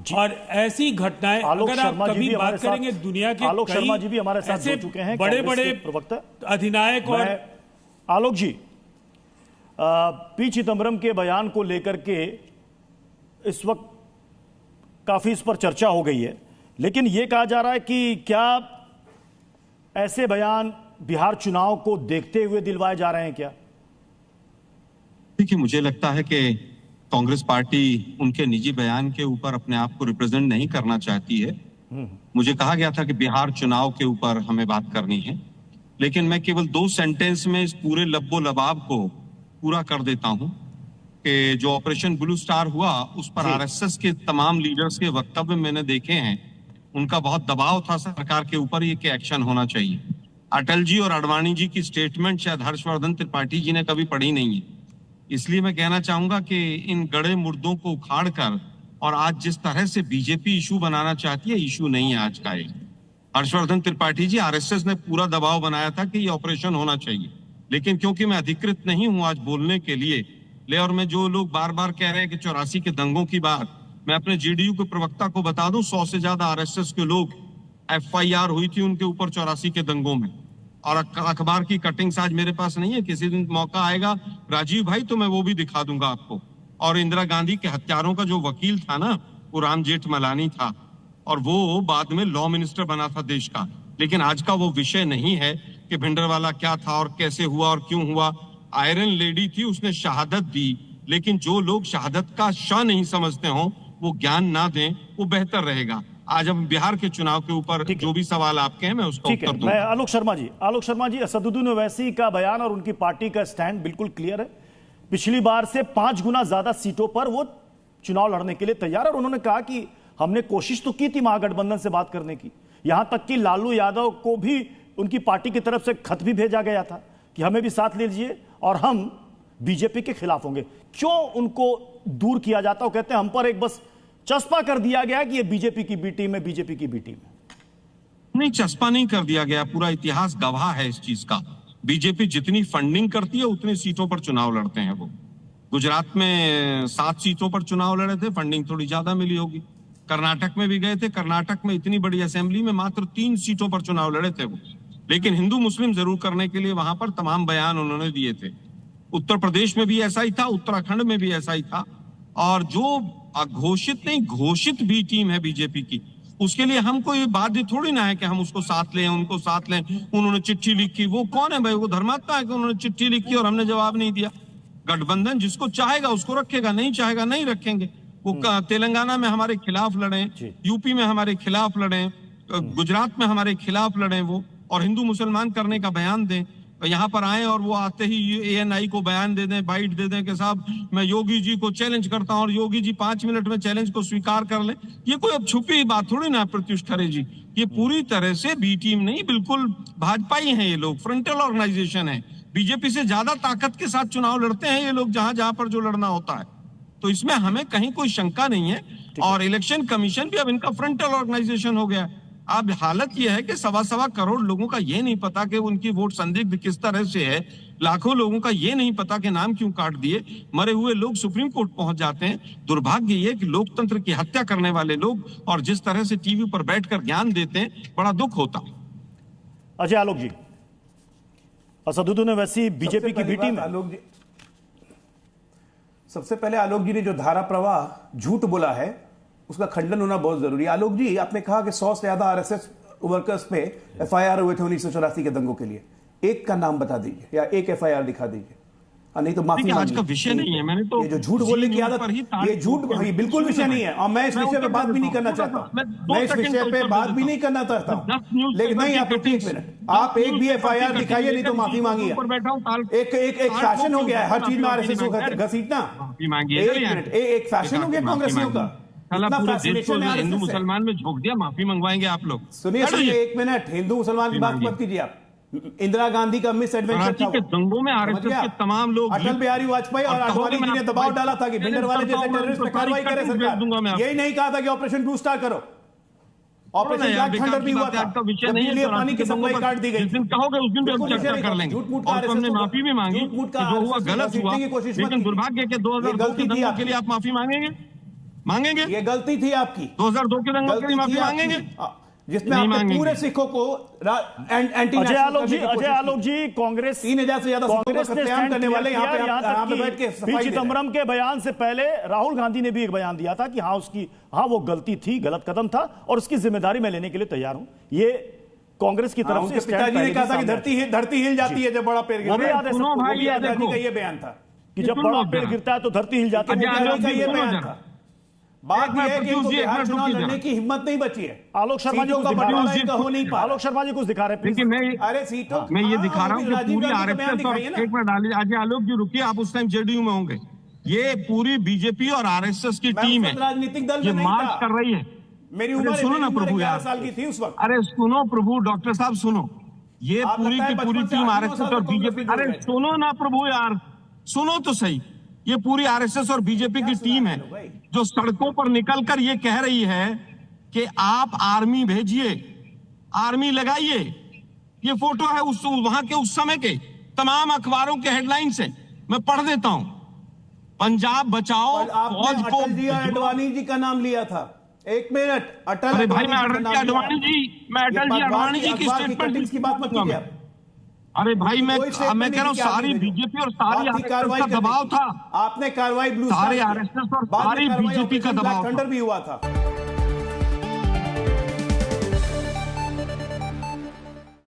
और ऐसी घटनाएं अगर आप कभी बात करेंगे दुनिया के आलोक शर्मा जी भी हमारे साथ जुड़ चुके हैं, बड़े बड़े प्रवक्ता अधिनायक। और आलोक जी, पी चिदंबरम के बयान को लेकर के इस वक्त काफी इस पर चर्चा हो गई है, लेकिन यह कहा जा रहा है कि क्या ऐसे बयान बिहार चुनाव को देखते हुए दिलवाए जा रहे हैं क्या? देखिए, मुझे लगता है कि कांग्रेस पार्टी उनके निजी बयान के ऊपर अपने आप को रिप्रेजेंट नहीं करना चाहती है। मुझे कहा गया था कि बिहार चुनाव के ऊपर हमें बात करनी है, लेकिन मैं केवल 2 सेंटेंस में इस पूरे लब्बो लबाब को पूरा कर देता हूं कि जो ऑपरेशन ब्लू स्टार हुआ उस पर आरएसएस के तमाम लीडर्स के वक्तव्य मैंने देखे हैं। उनका बहुत दबाव था सरकार के ऊपर ये कि एक्शन होना चाहिए। अटल जी और आडवाणी जी की स्टेटमेंट शायद हर्षवर्धन त्रिपाठी जी ने कभी पढ़ी नहीं है, इसलिए मैं कहना चाहूंगा कि इन गड़े मुर्दों को उखाड़ कर और आज जिस तरह से बीजेपी इशू बनाना चाहती है, इशू नहीं है आज का ये। हर्षवर्धन त्रिपाठी जी, आरएसएस ने पूरा दबाव बनाया था कि ये ऑपरेशन होना चाहिए, लेकिन क्योंकि मैं अधिकृत नहीं हूं आज बोलने के लिए, और मैं जो लोग बार बार कह रहे हैं कि 84 के दंगों की बात, मैं अपने जेडीयू के प्रवक्ता को बता दूं, 100 से ज्यादा आरएसएस के लोग एफआईआर हुई थी उनके ऊपर 84 के दंगों में। और अखबार की कटिंग्स आज मेरे पास नहीं है, किसी दिन मौका आएगा राजीव भाई तो मैं वो भी दिखा दूंगा आपको। और इंदिरा गांधी के हत्यारों का जो वकील था ना, वो राम जेठमलानी था, और वो बाद में लॉ मिनिस्टर बना था देश का। लेकिन आज का वो विषय नहीं है कि भिंडरवाला क्या था और कैसे हुआ और क्यों हुआ। आयरन लेडी थी, उसने शहादत दी, लेकिन जो लोग शहादत का शाह नहीं समझते हो वो ज्ञान ना दें, वो बेहतर रहेगा। आज हम बिहार के चुनाव के ऊपर जो भी सवाल आपके हैं मैं उसका उत्तर दूंगा। मैं आलोक शर्मा जी, असदुद्दीन ओवैसी का बयान और उनकी पार्टी का स्टैंड बिल्कुल क्लियर है। पिछली बार से 5 गुना ज्यादा सीटों पर वो चुनाव लड़ने के लिए तैयार है, और उन्होंने कहा कि हमने कोशिश तो की थी महागठबंधन से बात करने की, यहां तक कि लालू यादव को भी उनकी पार्टी की तरफ से खत भी भेजा गया था कि हमें भी साथ ले लीजिए और हम बीजेपी के खिलाफ होंगे। क्यों उनको दूर किया जाता है? वो कहते हैं हम पर एक बस चस्पा कर दिया गया कि ये बीजेपी की बी टीम है, बीजेपी की बी टीम है। नहीं, चस्पा नहीं कर दिया गया, पूरा इतिहास गवाह है इस चीज का। बीजेपी जितनी फंडिंग करती है उतनी सीटों पर चुनाव लड़ते हैं वो। गुजरात में 7 सीटों पर चुनाव लड़े थे, फंडिंग थोड़ी ज्यादा मिली होगी। कर्नाटक में भी गए थे, कर्नाटक में इतनी बड़ी असेंबली में मात्र 3 सीटों पर चुनाव लड़े थे वो, लेकिन हिंदू मुस्लिम जरूर करने के लिए वहां पर तमाम बयान उन्होंने दिए थे। उत्तर प्रदेश में भी ऐसा ही था, उत्तराखंड में भी ऐसा ही था। और जो अघोषित नहीं घोषित भी टीम है बीजेपी की, उसके लिए हमको ये बाध्य थोड़ी ना है कि हम उसको साथ लें, उनको साथ लें। उन्होंने चिट्ठी लिखी, वो कौन है भाई? वो धर्मात्मा है कि उन्होंने चिट्ठी लिखी और हमने जवाब नहीं दिया? गठबंधन जिसको चाहेगा उसको रखेगा, नहीं चाहेगा नहीं रखेंगे। वो तेलंगाना में हमारे खिलाफ लड़े, यूपी में हमारे खिलाफ लड़े, गुजरात में हमारे खिलाफ लड़े वो, और हिंदू मुसलमान करने का बयान दें। यहाँ पर आए और वो आते ही एएनआई को बयान दे दें, बाइट दे दें कि साहब मैं योगी जी को चैलेंज करता हूँ, और योगी जी 5 मिनट में चैलेंज को स्वीकार कर लें। ये कोई अब छुपी बात थोड़ी ना प्रत्युष खरे जी। ये पूरी तरह से बी टीम नहीं, बिल्कुल भाजपा ही है ये लोग, फ्रंटल ऑर्गेनाइजेशन है। बीजेपी से ज्यादा ताकत के साथ चुनाव लड़ते हैं ये लोग जहां जहां पर जो लड़ना होता है। तो इसमें हमें कहीं कोई शंका नहीं है। और इलेक्शन कमीशन भी अब इनका फ्रंटल ऑर्गेनाइजेशन हो गया। अब हालत यह है कि 1.25 करोड़ लोगों का ये नहीं पता कि उनकी वोट संदिग्ध किस तरह से है। लाखों लोगों का ये नहीं पता कि नाम क्यों काट दिए। मरे हुए लोग सुप्रीम कोर्ट पहुंच जाते हैं। दुर्भाग्य ये कि लोकतंत्र की हत्या करने वाले लोग और जिस तरह से टीवी पर बैठकर ज्ञान देते हैं, बड़ा दुख होता। अजय आलोक जी, असदुद्दीन ओवैसी बीजेपी की बी टीम है। आलोक जी, सबसे पहले आलोक जी ने जो धारा प्रवाह झूठ बोला है उसका खंडन होना बहुत जरूरी है। आलोक जी, आपने कहा कि 100 से ज्यादा आरएसएस वर्कर्स पे एफआईआर हुए थे 1984 के दंगों के लिए। एक का नाम बता दीजिए या एक एफआईआर दिखा दीजिए, नहीं तो माफी। आज का विषय नहीं है, मैंने तो ये जो झूठ बोलने की आदत, ये झूठ बिल्कुल विषय नहीं है। और मैं इस विषय पे बात भी नहीं करना चाहता, मैं इस विषय पे बात भी नहीं करना चाहता हूँ। लेकिन नहीं, आप 1 मिनट, आप एक भी एफआईआर दिखाइए, नहीं तो माफी मांगिए। एक फैशन हो गया है हर चीज में आरएसएस को घसीटना। एक फैशन हो गया कांग्रेसियों का। हिंदू मुसलमान में झोंक दिया, माफी मंगवाएंगे आप लोग। सुनिए 1 मिनट, हिंदू मुसलमान की बात मत कीजिए आप। इंदिरा गांधी का मिस एडवेंचर के दंगों में आरएसएस के तमाम लोग, अटल बिहारी वाजपेयी और आडवाणी जी ने दबाव डाला था कि भिंडरवाले जैसे टेररिस्ट पे कार्रवाई करे सरकार। यही नहीं कहा था कि ऑपरेशन ब्लू स्टार करो। ऑपरेशन ब्लैक थंडर भी हुआ था, पानी की सप्लाई काट दी गई। जिस दिन कहोगे उस दिन भी हम चर्चा कर लेंगे। और हमने माफी भी मांगी, जो हुआ गलत हुआ, लेकिन दुर्भाग्य के 2002 के दंगों के लिए आप माफी मांगेंगे? मांगेंगे? ये गलती थी आपकी। 2002 के दंगल की माफी मांगेंगे? जिसमें आपने पूरे सिखों को एंटी अजय आलोक जी कांग्रेस 3000 से ज्यादा कांग्रेस ने स्टैंड करने वाले यहाँ पे बैठ के पी चिदम्बरम के बयान से पहले राहुल गांधी ने भी एक बयान दिया था कि हाँ वो गलती थी, गलत कदम था और उसकी जिम्मेदारी मैं लेने के लिए तैयार हूं। ये कांग्रेस की तरफ से पिताजी ने कहा था कि धरती हिल जाती है जब बड़ा पेड़ गिरता है। ये बयान था कि जब बड़ा पेड़ गिरता है तो धरती हिल जाती है। ये बयान था। बात यह है कि इनको बिहार चुनाव लड़ने की हिम्मत नहीं बची है। आलोक शर्मा जी आलोक शर्मा जी कुछ दिखा रहे हैं। अरे सीटों मैं ये दिखा रहा हूँ कि पूरी आरएसएस और एक मिनट डालिए अजय आलोक जी रुकिए, आप उस टाइम जेडीयू में होंगे। ये पूरी बीजेपी और आरएसएस की टीम है, राजनीतिक दल ये मार्च कर रही है। मेरी उम्र सुनो ना प्रभु यार, 11 साल की थी उस वक्त। अरे सुनो प्रभु, डॉक्टर साहब सुनो, ये पूरी की पूरी टीम आरएसएस और बीजेपी। अरे सुनो ना प्रभु यार, सुनो तो सही। ये पूरी आरएसएस और बीजेपी की टीम है जो सड़कों पर निकलकर ये कह रही है कि आप आर्मी भेजिए, आर्मी लगाइए। ये फोटो है उस वहां के उस समय के तमाम अखबारों के हेडलाइन से, मैं पढ़ देता हूं। पंजाब बचाओ फौज को। अटल जी और अडवाणी जी का नाम लिया था। एक मिनट, अटल अरे भाई मैं अटल जी अडवाणी जी की स्टेटमेंट की बात मत कीजिए। अरे भाई मैं कह रहा हूँ सारी बीजेपी और सारी आरएसएस का दबाव था। आपने कार्रवाई सारे आरएसएस और सारी बीजेपी का दबाव भी हुआ था।